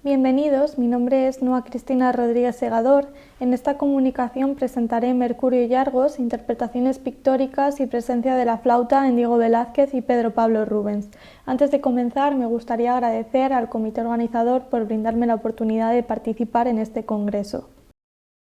Bienvenidos, mi nombre es Noa Cristina Rodríguez Segador. En esta comunicación presentaré Mercurio y Argos, interpretaciones pictóricas y presencia de la flauta en Diego Velázquez y Pedro Pablo Rubens. Antes de comenzar, me gustaría agradecer al comité organizador por brindarme la oportunidad de participar en este congreso.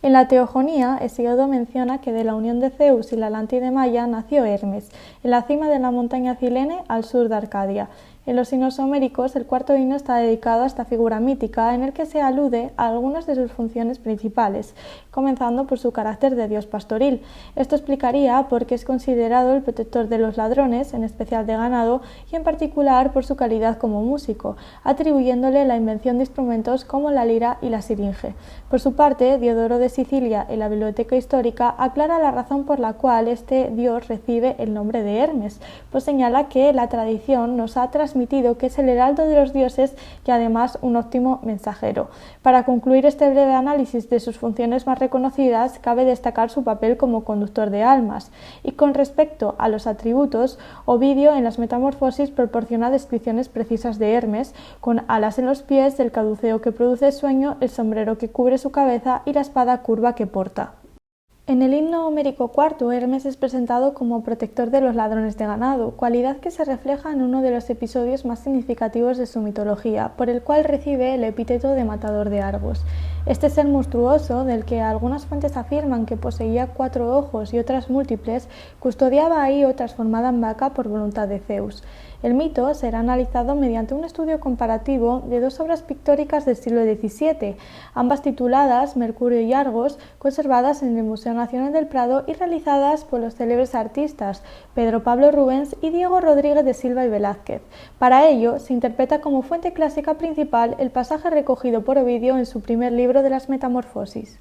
En la Teogonía, Hesíodo menciona que de la unión de Zeus y la Atlántide Maya nació Hermes, en la cima de la montaña Cilene al sur de Arcadia. En los himnos homéricos, el cuarto himno está dedicado a esta figura mítica en el que se alude a algunas de sus funciones principales, comenzando por su carácter de dios pastoril. Esto explicaría por qué es considerado el protector de los ladrones, en especial de ganado, y en particular por su calidad como músico, atribuyéndole la invención de instrumentos como la lira y la siringe. Por su parte, Diodoro de Sicilia, en la Biblioteca Histórica, aclara la razón por la cual este dios recibe el nombre de Hermes, pues señala que la tradición nos ha transmitido que es el heraldo de los dioses y además un óptimo mensajero. Para concluir este breve análisis de sus funciones más reconocidas, cabe destacar su papel como conductor de almas. Y con respecto a los atributos, Ovidio en las Metamorfosis proporciona descripciones precisas de Hermes, con alas en los pies, el caduceo que produce sueño, el sombrero que cubre su cabeza y la espada curva que porta. En el himno homérico IV, Hermes es presentado como protector de los ladrones de ganado, cualidad que se refleja en uno de los episodios más significativos de su mitología, por el cual recibe el epíteto de matador de Argos. Este ser monstruoso, del que algunas fuentes afirman que poseía 4 ojos y otras múltiples, custodiaba ahí o transformada en vaca por voluntad de Zeus. El mito será analizado mediante un estudio comparativo de 2 obras pictóricas del siglo XVII, ambas tituladas Mercurio y Argos, conservadas en el Museo Nacional del Prado y realizadas por los célebres artistas Pedro Pablo Rubens y Diego Rodríguez de Silva y Velázquez. Para ello, se interpreta como fuente clásica principal el pasaje recogido por Ovidio en su primer libro de las Metamorfosis.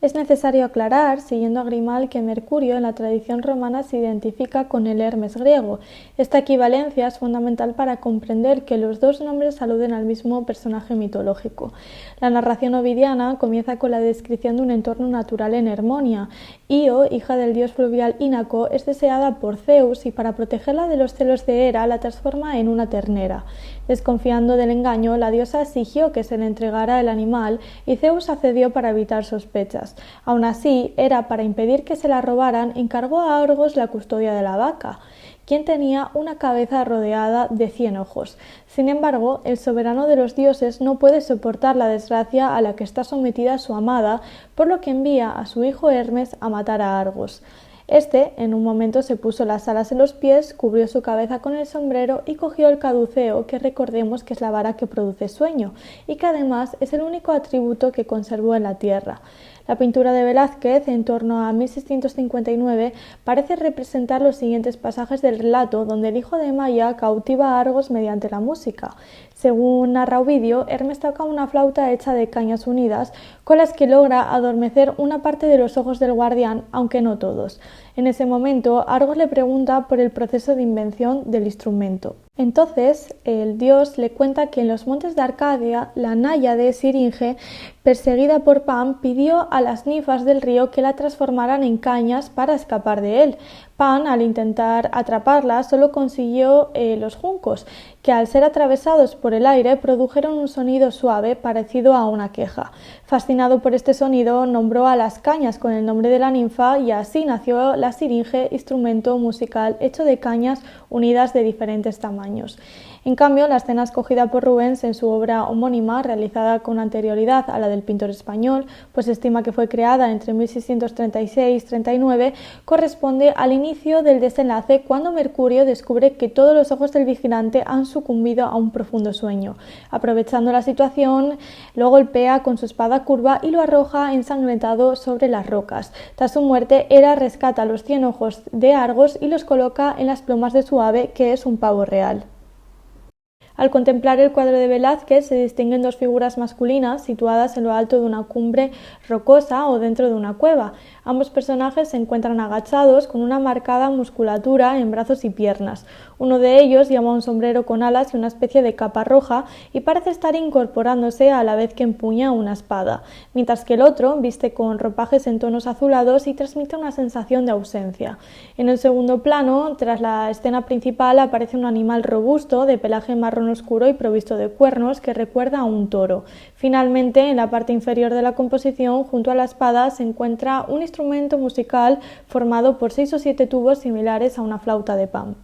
Es necesario aclarar, siguiendo a Grimal, que Mercurio en la tradición romana se identifica con el Hermes griego. Esta equivalencia es fundamental para comprender que los dos nombres aluden al mismo personaje mitológico. La narración ovidiana comienza con la descripción de un entorno natural en Hermonia. Io, hija del dios fluvial Ínaco, es deseada por Zeus y para protegerla de los celos de Hera la transforma en una ternera. Desconfiando del engaño, la diosa exigió que se le entregara el animal y Zeus accedió para evitar sospechas. Aún así, Hera, para impedir que se la robaran, encargó a Argos la custodia de la vaca, quien tenía una cabeza rodeada de 100 ojos. Sin embargo, el soberano de los dioses no puede soportar la desgracia a la que está sometida su amada, por lo que envía a su hijo Hermes a matar a Argos. Este, en un momento, se puso las alas en los pies, cubrió su cabeza con el sombrero y cogió el caduceo, que recordemos que es la vara que produce sueño, y que además es el único atributo que conservó en la tierra. La pintura de Velázquez, en torno a 1659, parece representar los siguientes pasajes del relato, donde el hijo de Maya cautiva a Argos mediante la música. Según narra Ovidio, Hermes toca una flauta hecha de cañas unidas, con las que logra adormecer una parte de los ojos del guardián, aunque no todos. En ese momento, Argos le pregunta por el proceso de invención del instrumento. Entonces, el dios le cuenta que en los montes de Arcadia, la náyade Siringe, perseguida por Pan, pidió a las ninfas del río que la transformaran en cañas para escapar de él. Pan, al intentar atraparla, solo consiguió los juncos, que al ser atravesados por el aire produjeron un sonido suave parecido a una queja. Fascinado por este sonido, nombró a las cañas con el nombre de la ninfa y así nació la siringe, instrumento musical hecho de cañas unidas de diferentes tamaños. En cambio, la escena escogida por Rubens en su obra homónima, realizada con anterioridad a la del pintor español, pues se estima que fue creada entre 1636-39, corresponde al inicio del desenlace cuando Mercurio descubre que todos los ojos del vigilante han sucumbido a un profundo sueño. Aprovechando la situación, lo golpea con su espada curva y lo arroja ensangrentado sobre las rocas. Tras su muerte, Hera rescata los 100 ojos de Argos y los coloca en las plumas de su ave, que es un pavo real. Al contemplar el cuadro de Velázquez se distinguen 2 figuras masculinas situadas en lo alto de una cumbre rocosa o dentro de una cueva. Ambos personajes se encuentran agachados con una marcada musculatura en brazos y piernas. Uno de ellos lleva un sombrero con alas y una especie de capa roja y parece estar incorporándose a la vez que empuña una espada, mientras que el otro viste con ropajes en tonos azulados y transmite una sensación de ausencia. En el segundo plano, tras la escena principal, aparece un animal robusto de pelaje marrón marrón oscuro y provisto de cuernos que recuerda a un toro. Finalmente, en la parte inferior de la composición, junto a la espada, se encuentra un instrumento musical formado por 6 o 7 tubos similares a una flauta de pan.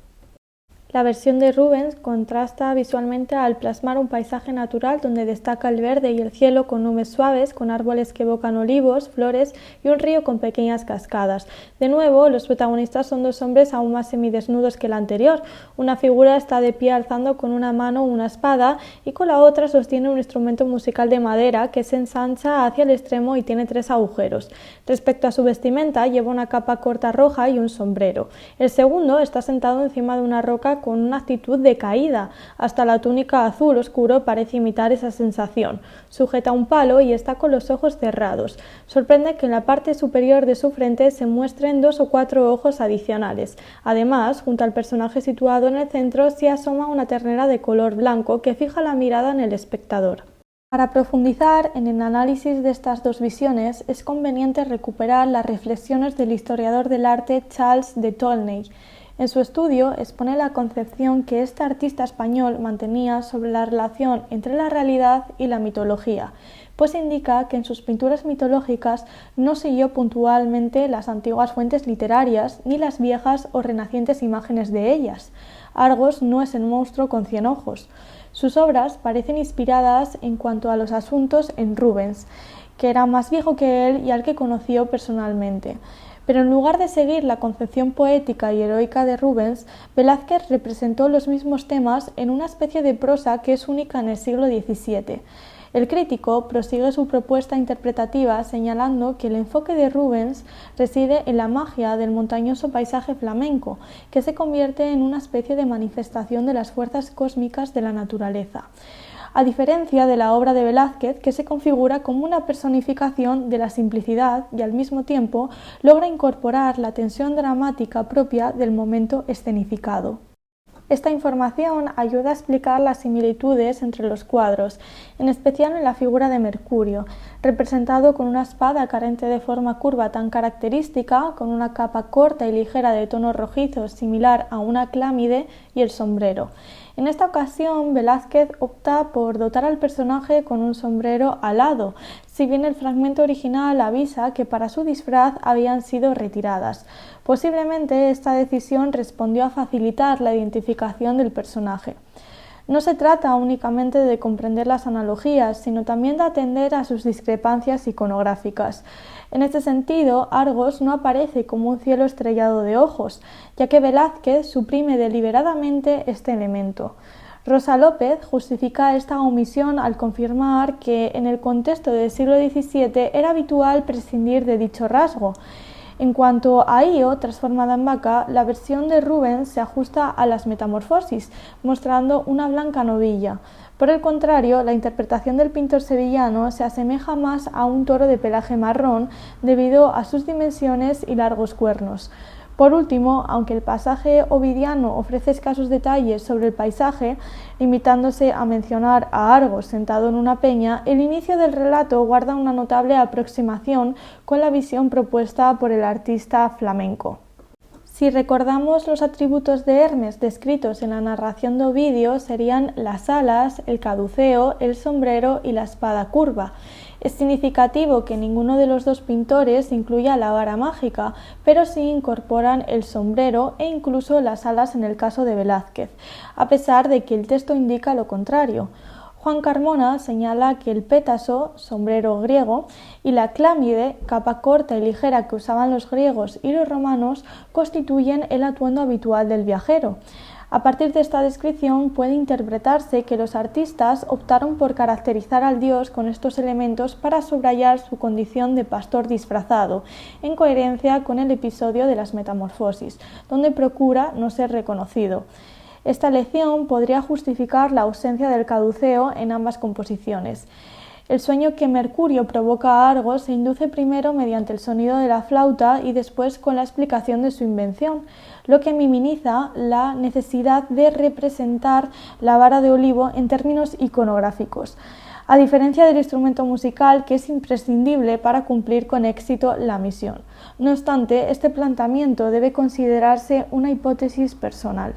La versión de Rubens contrasta visualmente al plasmar un paisaje natural donde destaca el verde y el cielo con nubes suaves, con árboles que evocan olivos, flores y un río con pequeñas cascadas. De nuevo, los protagonistas son dos hombres aún más semidesnudos que el anterior. Una figura está de pie alzando con una mano una espada y con la otra sostiene un instrumento musical de madera que se ensancha hacia el extremo y tiene 3 agujeros. Respecto a su vestimenta, lleva una capa corta roja y un sombrero. El segundo está sentado encima de una roca con una actitud de caída. Hasta la túnica azul oscuro parece imitar esa sensación. Sujeta un palo y está con los ojos cerrados. Sorprende que en la parte superior de su frente se muestren 2 o 4 ojos adicionales. Además, junto al personaje situado en el centro se asoma una ternera de color blanco que fija la mirada en el espectador. Para profundizar en el análisis de estas dos visiones es conveniente recuperar las reflexiones del historiador del arte Charles de Tolnay. En su estudio expone la concepción que este artista español mantenía sobre la relación entre la realidad y la mitología, pues indica que en sus pinturas mitológicas no siguió puntualmente las antiguas fuentes literarias ni las viejas o renacientes imágenes de ellas. Argos no es el monstruo con 100 ojos. Sus obras parecen inspiradas en cuanto a los asuntos en Rubens, que era más viejo que él y al que conoció personalmente. Pero en lugar de seguir la concepción poética y heroica de Rubens, Velázquez representó los mismos temas en una especie de prosa que es única en el siglo XVII. El crítico prosigue su propuesta interpretativa señalando que el enfoque de Rubens reside en la magia del montañoso paisaje flamenco, que se convierte en una especie de manifestación de las fuerzas cósmicas de la naturaleza, a diferencia de la obra de Velázquez, que se configura como una personificación de la simplicidad y al mismo tiempo logra incorporar la tensión dramática propia del momento escenificado. Esta información ayuda a explicar las similitudes entre los cuadros, en especial en la figura de Mercurio, representado con una espada carente de forma curva tan característica, con una capa corta y ligera de tonos rojizos similar a una clámide y el sombrero. En esta ocasión, Velázquez opta por dotar al personaje con un sombrero alado, si bien el fragmento original avisa que para su disfraz habían sido retiradas. Posiblemente esta decisión respondió a facilitar la identificación del personaje. No se trata únicamente de comprender las analogías, sino también de atender a sus discrepancias iconográficas. En este sentido, Argos no aparece como un cielo estrellado de ojos, ya que Velázquez suprime deliberadamente este elemento. Rosa López justifica esta omisión al confirmar que en el contexto del siglo XVII era habitual prescindir de dicho rasgo. En cuanto a Io, transformada en vaca, la versión de Rubens se ajusta a las metamorfosis, mostrando una blanca novilla. Por el contrario, la interpretación del pintor sevillano se asemeja más a un toro de pelaje marrón debido a sus dimensiones y largos cuernos. Por último, aunque el pasaje ovidiano ofrece escasos detalles sobre el paisaje, limitándose a mencionar a Argos sentado en una peña, el inicio del relato guarda una notable aproximación con la visión propuesta por el artista flamenco. Si recordamos los atributos de Hermes descritos en la narración de Ovidio, serían las alas, el caduceo, el sombrero y la espada curva. Es significativo que ninguno de los dos pintores incluya la vara mágica, pero sí incorporan el sombrero e incluso las alas en el caso de Velázquez, a pesar de que el texto indica lo contrario. Juan Carmona señala que el pétaso, sombrero griego, y la clámide, capa corta y ligera que usaban los griegos y los romanos, constituyen el atuendo habitual del viajero. A partir de esta descripción puede interpretarse que los artistas optaron por caracterizar al dios con estos elementos para subrayar su condición de pastor disfrazado, en coherencia con el episodio de las metamorfosis, donde procura no ser reconocido. Esta elección podría justificar la ausencia del caduceo en ambas composiciones. El sueño que Mercurio provoca a Argos se induce primero mediante el sonido de la flauta y después con la explicación de su invención, lo que minimiza la necesidad de representar la vara de olivo en términos iconográficos, a diferencia del instrumento musical que es imprescindible para cumplir con éxito la misión. No obstante, este planteamiento debe considerarse una hipótesis personal.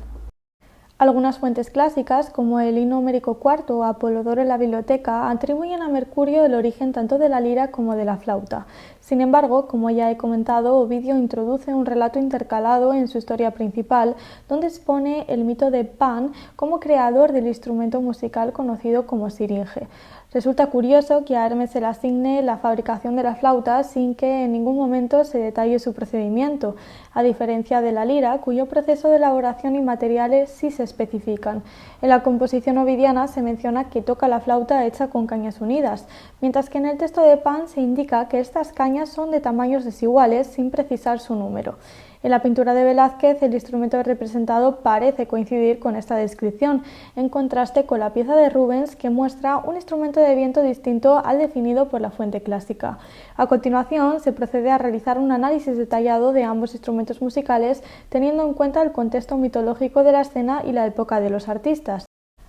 Algunas fuentes clásicas, como el himno Homérico IV o Apolodoro en la biblioteca, atribuyen a Mercurio el origen tanto de la lira como de la flauta. Sin embargo, como ya he comentado, Ovidio introduce un relato intercalado en su historia principal, donde expone el mito de Pan como creador del instrumento musical conocido como siringe. Resulta curioso que a Hermes se le asigne la fabricación de la flauta sin que en ningún momento se detalle su procedimiento, a diferencia de la lira, cuyo proceso de elaboración y materiales sí se especifican. En la composición ovidiana se menciona que toca la flauta hecha con cañas unidas, mientras que en el texto de Pan se indica que estas cañas son de tamaños desiguales sin precisar su número. En la pintura de Velázquez, el instrumento representado parece coincidir con esta descripción, en contraste con la pieza de Rubens, que muestra un instrumento de viento distinto al definido por la fuente clásica. A continuación, se procede a realizar un análisis detallado de ambos instrumentos musicales, teniendo en cuenta el contexto mitológico de la escena y la época de los artistas.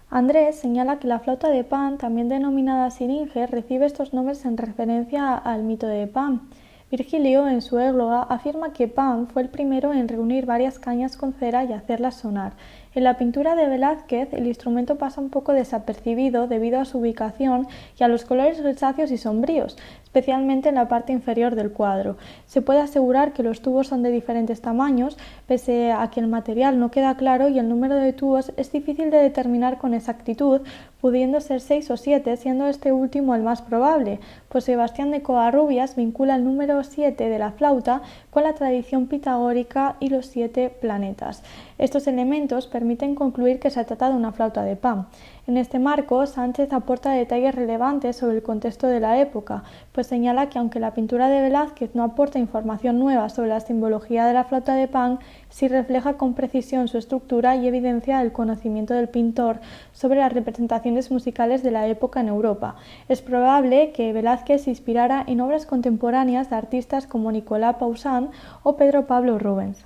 Andrés señala que la flauta de Pan, también denominada siringe, recibe estos nombres en referencia al mito de Pan. Virgilio, en su Égloga, afirma que Pan fue el primero en reunir varias cañas con cera y hacerlas sonar. En la pintura de Velázquez, el instrumento pasa un poco desapercibido debido a su ubicación y a los colores grisáceos y sombríos, especialmente en la parte inferior del cuadro. Se puede asegurar que los tubos son de diferentes tamaños, pese a que el material no queda claro y el número de tubos es difícil de determinar con exactitud, pudiendo ser 6 o 7, siendo este último el más probable, pues Sebastián de Covarrubias vincula el número 7 de la flauta con la tradición pitagórica y los 7 planetas. Estos elementos permiten concluir que se trata de una flauta de Pan. En este marco, Sánchez aporta detalles relevantes sobre el contexto de la época, pues señala que aunque la pintura de Velázquez no aporta información nueva sobre la simbología de la flauta de Pan, sí refleja con precisión su estructura y evidencia el conocimiento del pintor sobre las representaciones musicales de la época en Europa. Es probable que Velázquez se inspirara en obras contemporáneas de artistas como Nicolas Poussin o Pedro Pablo Rubens.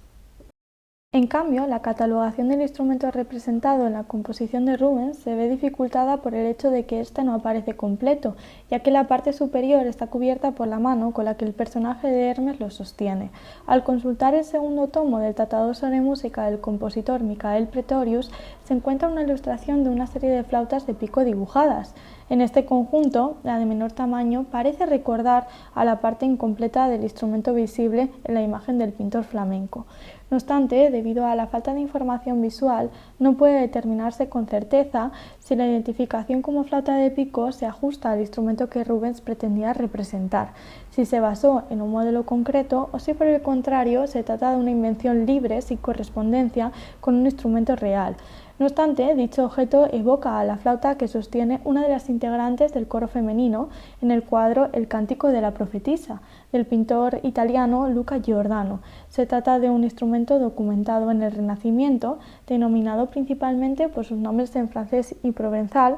En cambio, la catalogación del instrumento representado en la composición de Rubens se ve dificultada por el hecho de que éste no aparece completo, ya que la parte superior está cubierta por la mano con la que el personaje de Hermes lo sostiene. Al consultar el segundo tomo del Tratado sobre música del compositor Michael Praetorius, se encuentra una ilustración de una serie de flautas de pico dibujadas. En este conjunto, la de menor tamaño parece recordar a la parte incompleta del instrumento visible en la imagen del pintor flamenco. No obstante, debido a la falta de información visual, no puede determinarse con certeza si la identificación como flauta de pico se ajusta al instrumento que Rubens pretendía representar, si se basó en un modelo concreto o si por el contrario se trata de una invención libre sin correspondencia con un instrumento real. No obstante, dicho objeto evoca a la flauta que sostiene una de las integrantes del coro femenino en el cuadro El Cántico de la Profetisa, del pintor italiano Luca Giordano. Se trata de un instrumento documentado en el Renacimiento, denominado principalmente por sus nombres en francés y provenzal,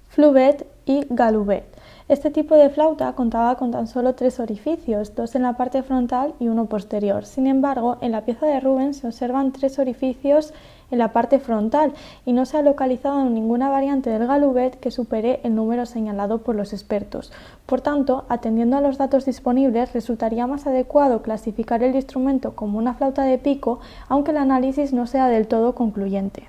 flûbette y galoubette. Este tipo de flauta contaba con tan solo 3 orificios, 2 en la parte frontal y 1 posterior. Sin embargo, en la pieza de Rubens se observan 3 orificios en la parte frontal y no se ha localizado ninguna variante del galoubette que supere el número señalado por los expertos. Por tanto, atendiendo a los datos disponibles, resultaría más adecuado clasificar el instrumento como una flauta de pico, aunque el análisis no sea del todo concluyente.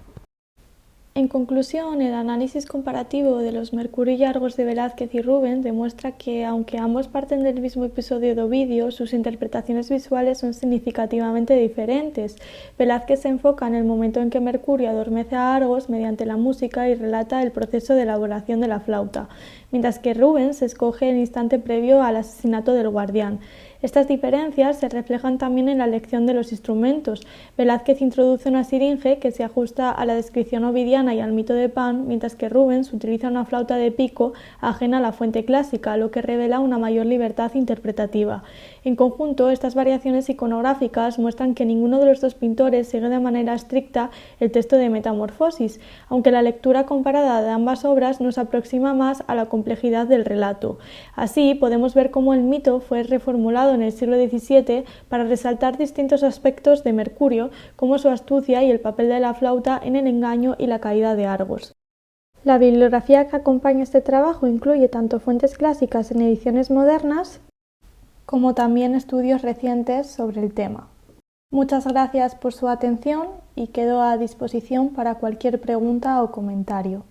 En conclusión, el análisis comparativo de los Mercurio y Argos de Velázquez y Rubens demuestra que, aunque ambos parten del mismo episodio de Ovidio, sus interpretaciones visuales son significativamente diferentes. Velázquez se enfoca en el momento en que Mercurio adormece a Argos mediante la música y relata el proceso de elaboración de la flauta, mientras que Rubens escoge el instante previo al asesinato del guardián. Estas diferencias se reflejan también en la elección de los instrumentos. Velázquez introduce una siringe que se ajusta a la descripción ovidiana y al mito de Pan, mientras que Rubens utiliza una flauta de pico ajena a la fuente clásica, lo que revela una mayor libertad interpretativa. En conjunto, estas variaciones iconográficas muestran que ninguno de los dos pintores sigue de manera estricta el texto de Metamorfosis, aunque la lectura comparada de ambas obras nos aproxima más a la complejidad del relato. Así, podemos ver cómo el mito fue reformulado en el siglo XVII para resaltar distintos aspectos de Mercurio, como su astucia y el papel de la flauta en el engaño y la caída de Argos. La bibliografía que acompaña este trabajo incluye tanto fuentes clásicas en ediciones modernas como también estudios recientes sobre el tema. Muchas gracias por su atención y quedo a disposición para cualquier pregunta o comentario.